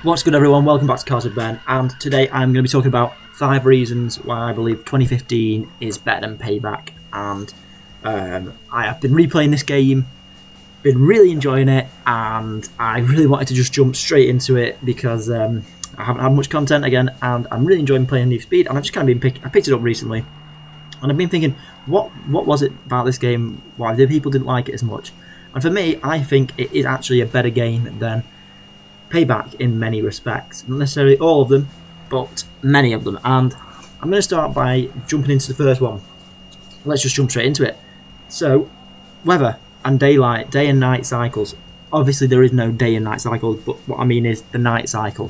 What's good, everyone? Welcome back to Cars with Ben, and today I'm going to be talking about 5 reasons why I believe 2015 is better than Payback. And I have been replaying this game, been really enjoying it, and I really wanted to just jump straight into it because I haven't had much content again, and I'm really enjoying playing Need for Speed. And I've just kind of been I picked it up recently, and I've been thinking, what was it about this game? Why the people didn't like it as much? And for me, I think it is actually a better game than Payback in many respects. Not necessarily all of them, but many of them. And I'm going to start by jumping into the first one. Let's just jump straight into it. So, weather and day and night cycles. Obviously, there is no day and night cycles, but what I mean is the night cycle.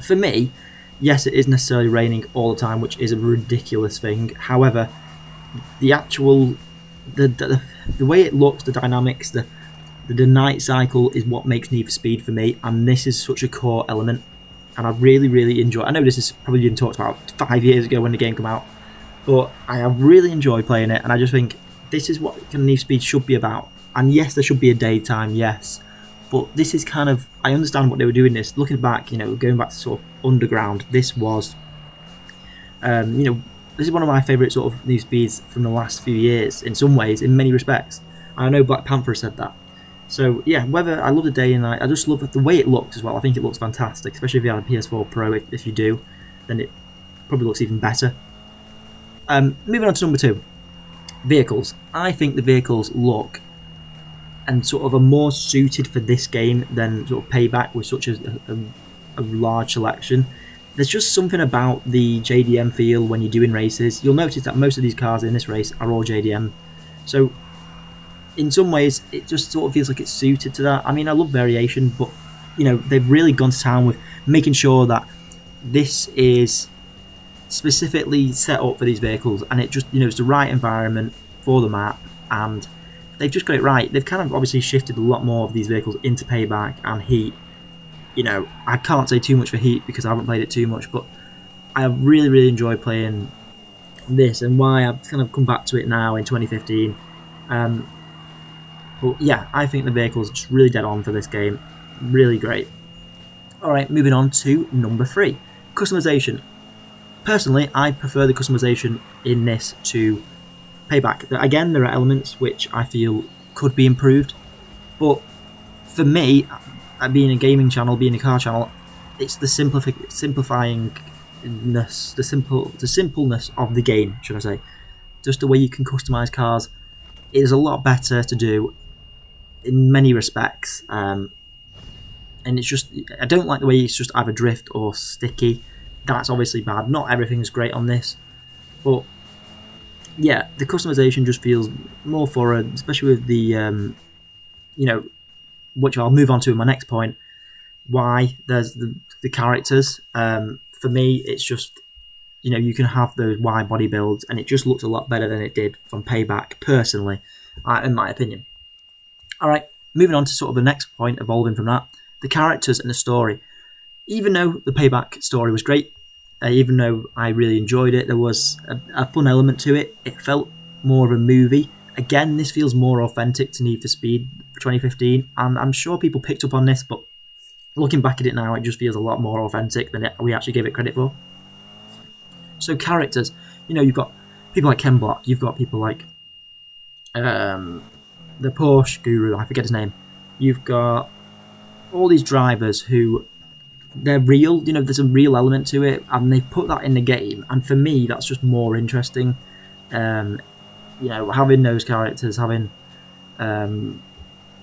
For me, yes, it is necessarily raining all the time, which is a ridiculous thing. However, the actual, the way it looks, the dynamics, the night cycle is what makes Need for Speed for me, and this is such a core element, and I really enjoy. I know this is probably been talked about 5 years ago when the game came out, but I have really enjoyed playing it, and I just think this is what Need for Speed should be about. And yes, there should be a daytime, yes, but this is kind of, I understand what they were doing this. Looking back, going back to sort of Underground, this was, this is one of my favourite sort of Need for Speeds from the last few years, in some ways, in many respects. And I know Black Panther said that. So yeah, whether I love the day and night, I just love the way it looks as well. I think it looks fantastic, especially if you have a PS4 Pro. If you do, then it probably looks even better. Moving on to number 2, vehicles. I think the vehicles look and sort of are more suited for this game than sort of Payback with such a large selection. There's just something about the JDM feel when you're doing races. You'll notice that most of these cars in this race are all JDM. So in some ways, it just sort of feels like it's suited to that. I mean, I love variation, but, they've really gone to town with making sure that this is specifically set up for these vehicles, and it just, it's the right environment for the map, and they've just got it right. They've kind of obviously shifted a lot more of these vehicles into Payback and Heat. I can't say too much for Heat because I haven't played it too much, but I really enjoyed playing this, and why I've kind of come back to it now in 2015. But yeah, I think the vehicles are just really dead on for this game. Really great. Alright, moving on to number 3. Customization. Personally, I prefer the customization in this to Payback. Again, there are elements which I feel could be improved. But for me, being a gaming channel, being a car channel, it's the simplifyingness, the simpleness of the game, should I say. Just the way you can customize cars is a lot better to do in many respects, and it's just, I don't like the way it's just either drift or sticky. That's obviously bad. Not everything's great on this, but yeah, the customization just feels more forward, especially with the which I'll move on to in my next point. Why there's the characters. For me, it's just, you can have those wide body builds, and it just looks a lot better than it did from Payback, personally, in my opinion. Alright, moving on to sort of the next point, evolving from that, the characters and the story. Even though the Payback story was great, even though I really enjoyed it, there was a fun element to it. It felt more of a movie. Again, this feels more authentic to Need for Speed 2015, and I'm sure people picked up on this, but looking back at it now, it just feels a lot more authentic than we actually gave it credit for. So characters, you've got people like Ken Block, you've got people like the Porsche guru, I forget his name. You've got all these drivers who, they're real, there's a real element to it, and they've put that in the game, and for me, that's just more interesting. Having those characters, having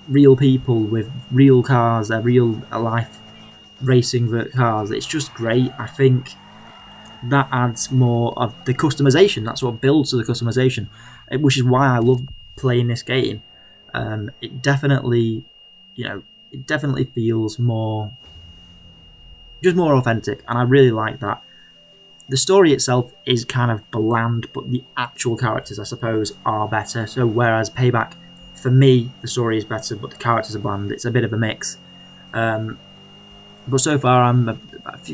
real people with real cars, they're real life racing cars, it's just great. I think that adds more of the customization, that's what builds to the customization, which is why I love playing this game. It definitely feels more authentic, and I really like that. The story itself is kind of bland, but the actual characters, I suppose, are better. So whereas Payback, for me, the story is better, but the characters are bland. It's a bit of a mix. But so far, I'm a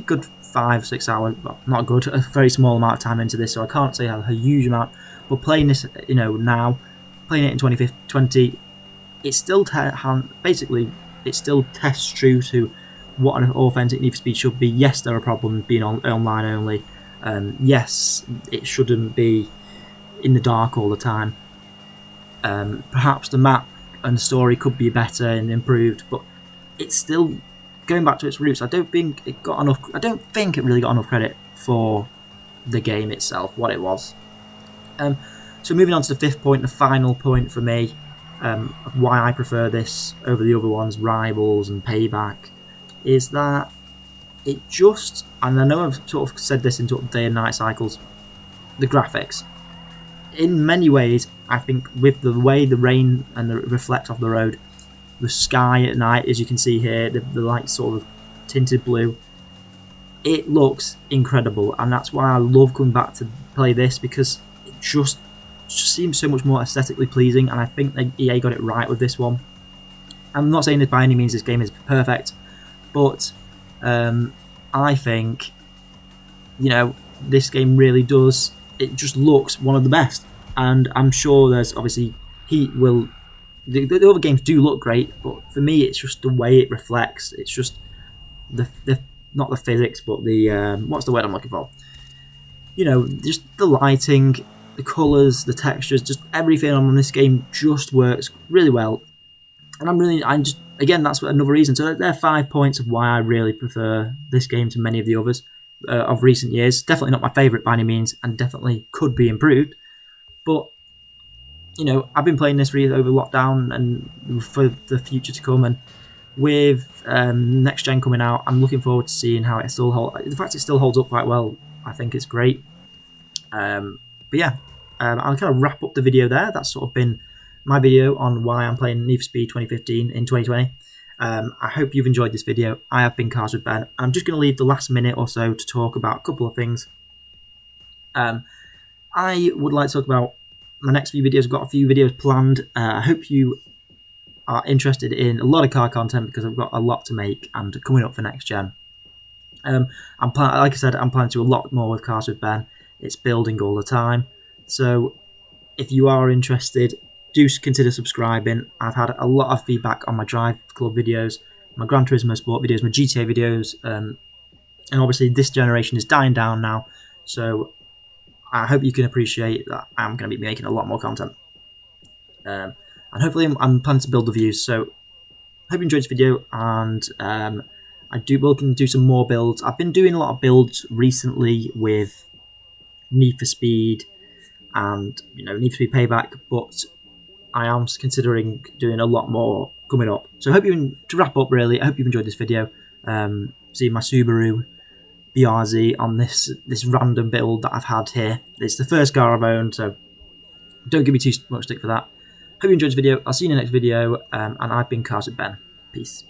good 5-6 hours, well, not good, a very small amount of time into this, so I can't say a huge amount. But playing this, now, playing it in 2020, it's still basically it still tests true to what an authentic Need for Speed should be. Yes, there are problems being online only. Yes, it shouldn't be in the dark all the time. Perhaps the map and the story could be better and improved, but it's still going back to its roots. I don't think it really got enough credit for the game itself, what it was. So moving on to the fifth point, the final point for me, why I prefer this over the other ones, Rivals and Payback, is that it just, and I know I've sort of said this in sort of day and night cycles, the graphics. In many ways, I think with the way the rain and the reflects off the road, the sky at night, as you can see here, the light sort of tinted blue, it looks incredible, and that's why I love coming back to play this, because it just seems so much more aesthetically pleasing, and I think that EA got it right with this one. I'm not saying that by any means this game is perfect, but I think, you know, this game really does, it just looks one of the best, and I'm sure there's obviously the other games do look great, but for me it's just the way it reflects. It's just the not the physics, but the what's the word I'm looking for? You know, just the lighting, the colours, the textures, just everything on this game just works really well. And I'm just again, that's another reason. So there are 5 points of why I really prefer this game to many of the others of recent years. Definitely not my favourite by any means, and definitely could be improved. But you know, I've been playing this really over lockdown and for the future to come, and with next gen coming out, I'm looking forward to seeing how it still holds. The fact it still holds up quite well, I think it's great. But yeah, I'll kind of wrap up the video there. That's sort of been my video on why I'm playing Need for Speed 2015 in 2020. I hope you've enjoyed this video. I have been Cars with Ben. I'm just going to leave the last minute or so to talk about a couple of things. I would like to talk about my next few videos. I've got a few videos planned. I hope you are interested in a lot of car content, because I've got a lot to make and coming up for next gen. Like I said, I'm planning to do a lot more with Cars with Ben. It's building all the time. So if you are interested, do consider subscribing. I've had a lot of feedback on my Drive Club videos, my Gran Turismo Sport videos, my GTA videos, and obviously this generation is dying down now. So I hope you can appreciate that I'm going to be making a lot more content. And hopefully I'm planning to build the views. So hope you enjoyed this video, and we can do some more builds. I've been doing a lot of builds recently with Need for Speed and Need for Speed Payback, but I am considering doing a lot more coming up. So to wrap up really, I hope you've enjoyed this video. See my Subaru BRZ on this random build that I've had here. It's the first car I've owned, so don't give me too much stick for that. Hope you enjoyed this video. I'll see you in the next video, and I've been Cars with Ben. Peace.